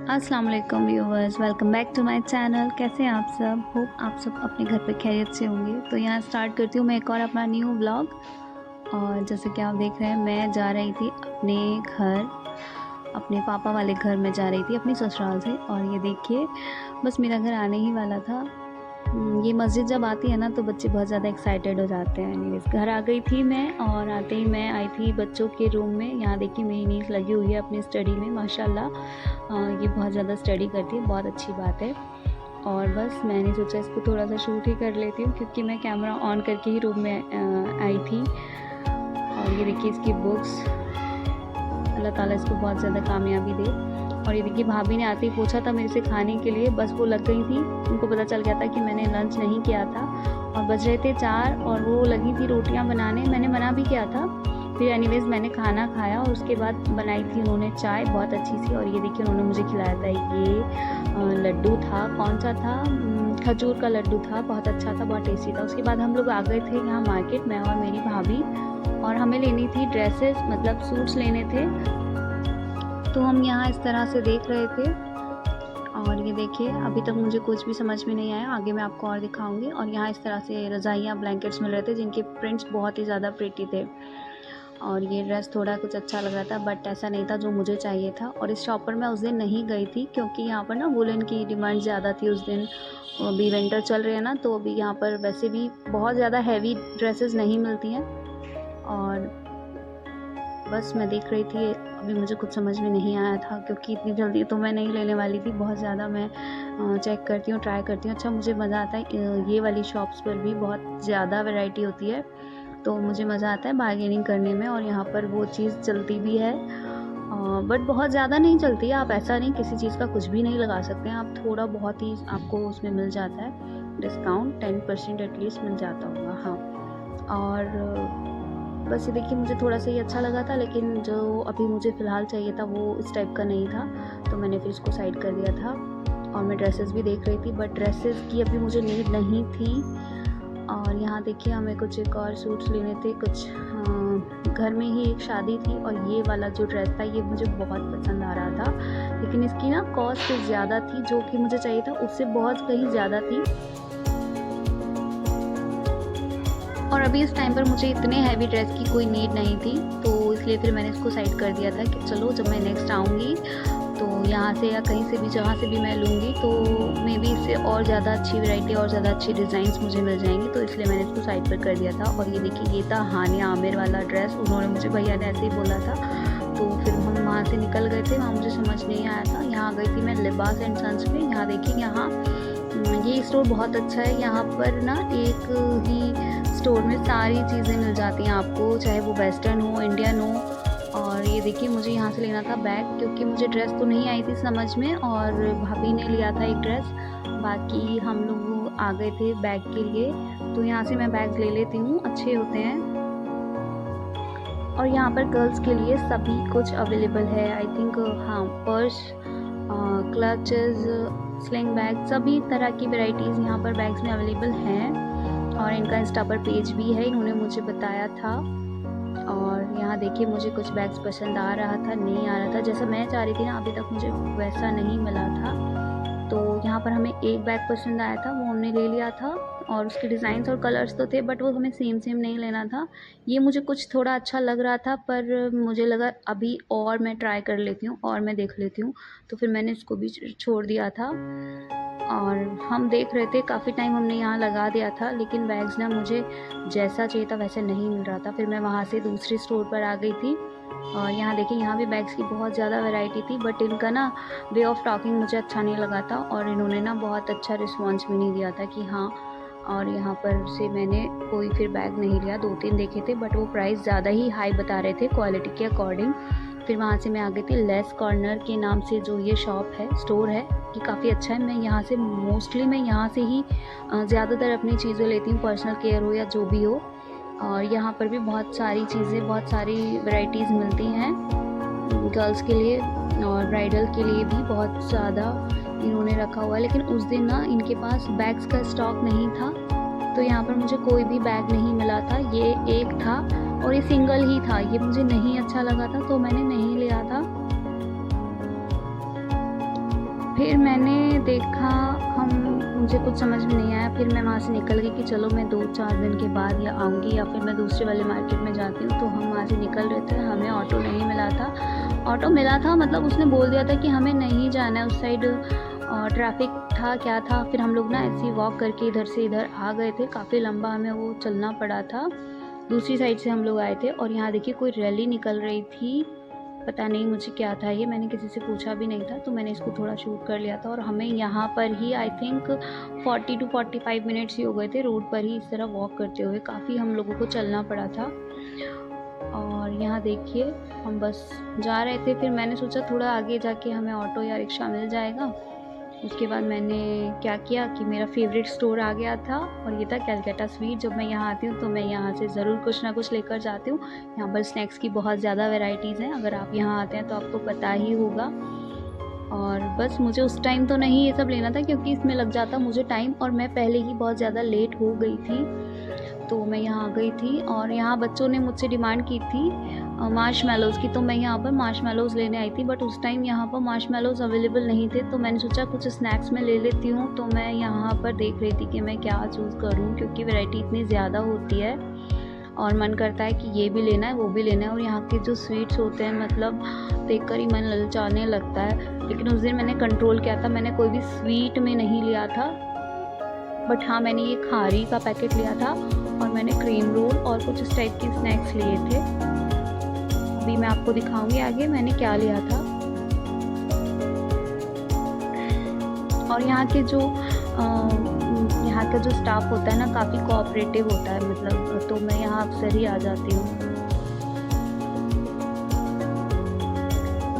अस्सलाम वालेकुम viewers, welcome back to my channel. कैसे हैं आप सब? होप आप सब अपने घर पे खैरियत से होंगे। तो यहाँ स्टार्ट करती हूँ मैं एक और अपना न्यू व्लॉग। और जैसे कि आप देख रहे हैं, मैं जा रही थी अपने घर, अपने पापा वाले घर में जा रही थी अपनी ससुराल से। और ये देखिए, बस मेरा घर आने ही वाला था। ये मस्जिद जब आती है ना तो बच्चे बहुत ज़्यादा एक्साइटेड हो जाते हैं। एनीवेज़ घर आ गई थी मैं, और आते ही मैं आई थी बच्चों के रूम में। यहाँ देखिए मेरी नीस लगी हुई है अपनी स्टडी में, माशाल्लाह। ये बहुत ज़्यादा स्टडी करती है, बहुत अच्छी बात है। और बस मैंने सोचा इसको थोड़ा सा शूट ही कर लेती हूँ, क्योंकि मैं कैमरा ऑन करके ही रूम में आई थी। और ये देखिए इसकी बुक्स, अल्लाह ताला इसको बहुत ज़्यादा कामयाबी दे। और ये देखिए भाभी ने आते ही पूछा था मेरे से खाने के लिए, बस वो लग गई थी, उनको पता चल गया था कि मैंने लंच नहीं किया था। और बज रहे थे 4 और वो लगी थी रोटियां बनाने। मैंने मना भी किया था, फिर एनीवेज़ मैंने खाना खाया और उसके बाद बनाई थी उन्होंने चाय बहुत अच्छी सी। और ये देखिए उन्होंने मुझे खिलाया था, ये लड्डू था, कौन सा था, खजूर का लड्डू था, बहुत अच्छा था, बहुत टेस्टी था। उसके बाद हम लोग आ गए थे यहाँ मार्केट, मैं और मेरी भाभी, और हमें लेनी थी ड्रेसेस, मतलब सूट्स लेने थे। तो हम यहाँ इस तरह से देख रहे थे। और ये देखिए अभी तक मुझे कुछ भी समझ में नहीं आया, आगे मैं आपको और दिखाऊंगी। और यहाँ इस तरह से रज़ाइयाँ, ब्लैंकेट्स मिल रहे थे जिनके प्रिंट्स बहुत ही ज़्यादा प्रिटी थे। और ये ड्रेस थोड़ा कुछ अच्छा लग रहा था, बट ऐसा नहीं था जो मुझे चाहिए था। और इस शॉप पर मैं उस दिन नहीं गई थी, क्योंकि यहाँ पर ना वुलन की डिमांड ज़्यादा थी उस दिन। अभी विंटर चल रहे हैं ना, तो अभी यहाँ पर वैसे भी बहुत ज़्यादा हैवी ड्रेसेस नहीं मिलती हैं। और बस मैं देख रही थी, अभी मुझे कुछ समझ में नहीं आया था, क्योंकि इतनी जल्दी तो मैं नहीं लेने वाली थी। बहुत ज़्यादा मैं चेक करती हूँ, ट्राई करती हूँ। अच्छा, मुझे मज़ा आता है, ये वाली शॉप्स पर भी बहुत ज़्यादा वैरायटी होती है, तो मुझे मज़ा आता है बार्गेनिंग करने में। और यहाँ पर वो चीज़ चलती भी है, बट बहुत ज़्यादा नहीं चलती है। आप ऐसा नहीं, किसी चीज़ का कुछ भी नहीं लगा सकते हैं आप, थोड़ा बहुत ही आपको उसमें मिल जाता है डिस्काउंट, 10% एटलीस्ट मिल जाता होगा। हाँ, और बस ये देखिए मुझे थोड़ा सा ही अच्छा लगा था, लेकिन जो अभी मुझे फ़िलहाल चाहिए था वो इस टाइप का नहीं था, तो मैंने फिर इसको साइड कर दिया था। और मैं ड्रेसेस भी देख रही थी, बट ड्रेसेस की अभी मुझे नीड नहीं थी। और यहाँ देखिए हमें कुछ एक और सूट्स लेने थे, कुछ घर में ही एक शादी थी। और ये वाला जो ड्रेस था ये मुझे बहुत पसंद आ रहा था, लेकिन इसकी ना कॉस्ट ज़्यादा थी, जो कि मुझे चाहिए था उससे बहुत कहीं ज़्यादा थी। और अभी इस टाइम पर मुझे इतने हैवी ड्रेस की कोई नीड नहीं थी, तो इसलिए फिर मैंने इसको साइड कर दिया था कि चलो जब मैं नेक्स्ट आऊँगी तो यहाँ से या कहीं से भी, जहाँ से भी मैं लूँगी, तो मे बी इससे और ज़्यादा अच्छी वैरायटी और ज़्यादा अच्छी डिज़ाइंस मुझे मिल जाएंगी, तो इसलिए मैंने इसको साइड पर कर दिया था। और ये देखिए ये था हानिया आमिर वाला ड्रेस, उन्होंने मुझे, भैया ने ऐसे ही बोला था, तो फिर हम वहाँ से निकल गए थे। वहाँ मुझे समझ नहीं आया था, यहाँ आ गई थी मैं लिबास एंड सन्स में। यहाँ देखिए, यहाँ ये स्टोर बहुत अच्छा है। यहाँ पर ना एक ही स्टोर में सारी चीज़ें मिल जाती हैं आपको, चाहे वो वेस्टर्न हो, इंडियन हो। और ये देखिए मुझे यहाँ से लेना था बैग, क्योंकि मुझे ड्रेस तो नहीं आई थी समझ में, और भाभी ने लिया था एक ड्रेस, बाकी हम लोग आ गए थे बैग के लिए। तो यहाँ से मैं बैग ले लेती हूँ, अच्छे होते हैं। और यहाँ पर गर्ल्स के लिए सभी कुछ अवेलेबल है, आई थिंक। हाँ, पर्स, क्लचेस, स्लिंग बैग, सभी तरह की वैरायटीज़ यहाँ पर बैग्स में अवेलेबल हैं। और इनका इंस्टा पर पेज भी है, इन्होंने मुझे बताया था। और यहाँ देखिए मुझे कुछ बैग्स पसंद आ रहा था, नहीं आ रहा था, जैसा मैं चाह रही थी ना, अभी तक मुझे वैसा नहीं मिला था। तो यहाँ पर हमें एक बैग पसंद आया था, वो हमने ले लिया था। और उसके डिज़ाइंस और कलर्स तो थे, बट वो हमें सेम सेम नहीं लेना था। ये मुझे कुछ थोड़ा अच्छा लग रहा था, पर मुझे लगा अभी और मैं ट्राई कर लेती हूँ और मैं देख लेती हूँ, तो फिर मैंने इसको भी छोड़ दिया था। और हम देख रहे थे, काफ़ी टाइम हमने यहाँ लगा दिया था, लेकिन बैग्स ना मुझे जैसा चाहिए था वैसे नहीं मिल रहा था। फिर मैं वहाँ से दूसरी स्टोर पर आ गई थी। और यहाँ देखिए, यहाँ भी बैग्स की बहुत ज़्यादा वैरायटी थी, बट इनका ना वे ऑफ टॉकिंग मुझे अच्छा नहीं लगा था, और इन्होंने ना बहुत अच्छा रिस्पॉन्स भी नहीं दिया था कि हाँ। और यहाँ पर से मैंने कोई फिर बैग नहीं लिया, 2-3 देखे थे, बट वो प्राइस ज़्यादा ही हाई बता रहे थे क्वालिटी के अकॉर्डिंग। फिर वहाँ से मैं आ गई थी लेस कॉर्नर के नाम से, जो ये शॉप है, स्टोर है, कि काफ़ी अच्छा है। मैं यहाँ से मोस्टली मैं यहाँ से ही ज़्यादातर अपनी चीज़ें लेती हूँ, पर्सनल केयर हो या जो भी हो। और यहाँ पर भी बहुत सारी चीज़ें, बहुत सारी वैरायटीज़ मिलती हैं गर्ल्स के लिए, और ब्राइडल के लिए भी बहुत ज़्यादा इन्होंने रखा हुआ है। लेकिन उस दिन ना इनके पास बैग्स का स्टॉक नहीं था, तो यहाँ पर मुझे कोई भी बैग नहीं मिला था। ये एक था और ये सिंगल ही था, ये मुझे नहीं अच्छा लगा था, तो मैंने नहीं लिया था। फिर मैंने देखा, मुझे कुछ समझ में नहीं आया। फिर मैं वहाँ से निकल गई कि चलो मैं 2-4 दिन के बाद या आऊँगी या फिर मैं दूसरे वाले मार्केट में जाती हूँ। तो हम वहाँ से निकल रहे थे, हमें ऑटो नहीं मिला था। ऑटो मिला था मतलब उसने बोल दिया था कि हमें नहीं जाना है उस साइड, ट्रैफिक था क्या था। फिर हम लोग ना ऐसे ही वॉक करके इधर से इधर आ गए थे, काफ़ी लंबा हमें वो चलना पड़ा था। दूसरी साइड से हम लोग आए थे और यहाँ देखिए कोई रैली निकल रही थी, पता नहीं मुझे क्या था ये, मैंने किसी से पूछा भी नहीं था, तो मैंने इसको थोड़ा शूट कर लिया था। और हमें यहाँ पर ही आई थिंक 40 to 45 मिनट्स ही हो गए थे रोड पर ही इस तरह वॉक करते हुए, काफ़ी हम लोगों को चलना पड़ा था। और यहाँ देखिए हम बस जा रहे थे, फिर मैंने सोचा थोड़ा आगे जाके हमें ऑटो या रिक्शा मिल जाएगा। उसके बाद मैंने क्या किया कि मेरा फेवरेट स्टोर आ गया था और ये था कैलकाटा स्वीट। जब मैं यहाँ आती हूँ तो मैं यहाँ से ज़रूर कुछ ना कुछ लेकर जाती हूँ। यहाँ पर स्नैक्स की बहुत ज़्यादा वैरायटीज़ हैं, अगर आप यहाँ आते हैं तो आपको पता ही होगा। और बस मुझे उस टाइम तो नहीं ये सब लेना था क्योंकि इसमें लग जाता मुझे टाइम, और मैं पहले ही बहुत ज़्यादा लेट हो गई थी। तो मैं यहाँ आ गई थी और यहाँ बच्चों ने मुझसे डिमांड की थी मार्शमैलोज़ की, तो मैं यहाँ पर मार्शमैलोज़ लेने आई थी। बट उस टाइम यहाँ पर मार्शमैलोज़ अवेलेबल नहीं थे, तो मैंने सोचा कुछ स्नैक्स में ले लेती हूँ। तो मैं यहाँ पर देख रही थी कि मैं क्या चूज़ करूँ क्योंकि वैरायटी इतनी ज़्यादा होती है और मन करता है कि ये भी लेना है वो भी लेना है। और यहाँ के जो स्वीट्स होते हैं मतलब देखकर ही मन ललचाने लगता है। लेकिन उस दिन मैंने कंट्रोल किया था, मैंने कोई भी स्वीट में नहीं लिया था। बट हाँ, मैंने ये खारी का पैकेट लिया था और मैंने क्रीम रोल और कुछ इस टाइप के स्नैक्स लिए थे। अभी मैं आपको दिखाऊंगी आगे मैंने क्या लिया था। और यहाँ के जो यहाँ का जो स्टाफ होता है ना काफ़ी कोऑपरेटिव होता है, मतलब तो मैं यहाँ अक्सर ही आ जाती हूँ।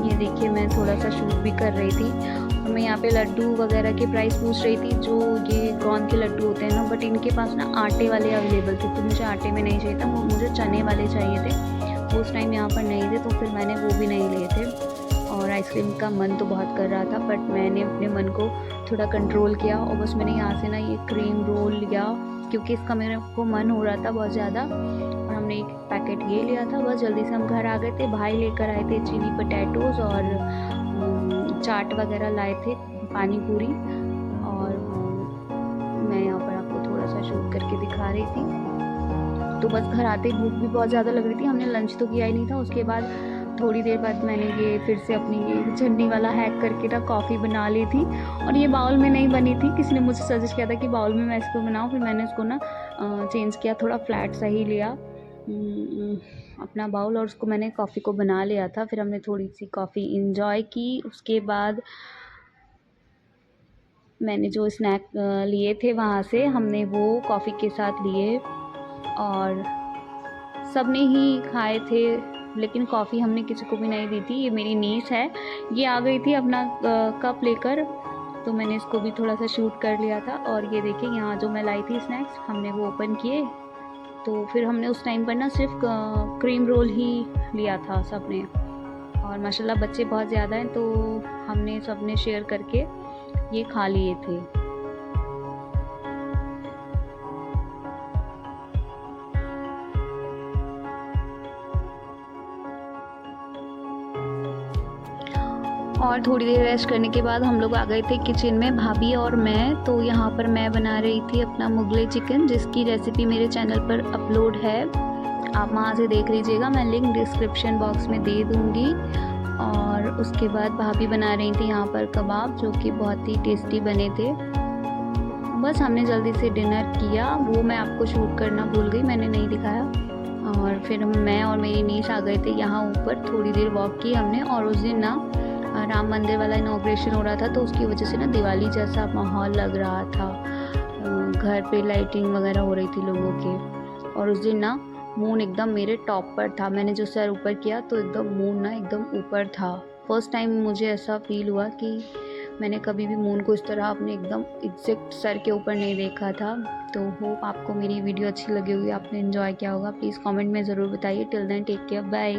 ये देखिए मैं थोड़ा सा शूट भी कर रही थी और मैं यहाँ पे लड्डू वगैरह के प्राइस पूछ रही थी, जो ये गोंद के लड्डू होते हैं ना, बट इनके पास ना आटे वाले अवेलेबल थे, तो मुझे आटे में नहीं चाहिए था, मुझे चने वाले चाहिए थे। वो उस टाइम यहाँ पर नहीं थे तो फिर मैंने वो भी नहीं लिए थे। और आइसक्रीम का मन तो बहुत कर रहा था बट मैंने अपने मन को थोड़ा कंट्रोल किया और बस मैंने यहाँ से ना ये क्रीम रोल लिया क्योंकि इसका मेरे को मन हो रहा था बहुत ज़्यादा। और हमने एक पैकेट ये लिया था, बस जल्दी से हम घर आ गए थे। भाई लेकर आए थे चिली पोटैटोज़ और चाट वगैरह लाए थे, पानी पूरी। और मैं यहाँ पर आपको थोड़ा सा शूट करके दिखा रही थी। तो बस घर आते ही भूख भी बहुत ज़्यादा लग रही थी, हमने लंच तो किया ही नहीं था। उसके बाद थोड़ी देर बाद मैंने ये फिर से अपनी ये छन्नी वाला हैक करके ना कॉफ़ी बना ली थी। और ये बाउल में नहीं बनी थी, किसी ने मुझे सजेस्ट किया था कि बाउल में मैं इसको बनाऊँ, फिर मैंने इसको ना चेंज किया, थोड़ा फ्लैट सा ही लिया अपना बाउल और उसको मैंने कॉफ़ी को बना लिया था। फिर हमने थोड़ी सी कॉफ़ी इंजॉय की। उसके बाद मैंने जो स्नैक लिए थे वहाँ से हमने वो कॉफ़ी के साथ लिए और सब ने ही खाए थे, लेकिन कॉफ़ी हमने किसी को भी नहीं दी थी। ये मेरी नीस है, ये आ गई थी अपना कप लेकर, तो मैंने इसको भी थोड़ा सा शूट कर लिया था। और ये देखिए यहाँ जो मैं लाई थी स्नैक्स हमने वो ओपन किए, तो फिर हमने उस टाइम पर ना सिर्फ क्रीम रोल ही लिया था सब ने। और माशाल्लाह बच्चे बहुत ज़्यादा हैं तो हमने सब ने शेयर करके ये खा लिए थे। और थोड़ी देर रेस्ट करने के बाद हम लोग आ गए थे किचन में, भाभी और मैं। तो यहाँ पर मैं बना रही थी अपना मुगलई चिकन, जिसकी रेसिपी मेरे चैनल पर अपलोड है, आप वहाँ से देख लीजिएगा, मैं लिंक डिस्क्रिप्शन बॉक्स में दे दूँगी। और उसके बाद भाभी बना रही थी यहाँ पर कबाब, जो कि बहुत ही टेस्टी बने थे। बस हमने जल्दी से डिनर किया, वो मैं आपको शूट करना भूल गई, मैंने नहीं दिखाया। और फिर मैं और मेरी नीस आ गए थे यहाँ ऊपर, थोड़ी देर वॉक की हमने। और उस दिन ना राम मंदिर वाला इनॉग्रेशन हो रहा था, तो उसकी वजह से ना दिवाली जैसा माहौल लग रहा था, घर पे लाइटिंग वगैरह हो रही थी लोगों के। और उस दिन ना मून एकदम मेरे टॉप पर था, मैंने जो सर ऊपर किया तो एकदम मून ना एकदम ऊपर था। फर्स्ट टाइम मुझे ऐसा फील हुआ कि मैंने कभी भी मून को इस तरह अपने एकदम एग्जैक्ट सर के ऊपर नहीं देखा था। तो होप आपको मेरी वीडियो अच्छी लगी होगी, आपने एंजॉय किया होगा। प्लीज़ कमेंट में ज़रूर बताइए। Till then take care, bye.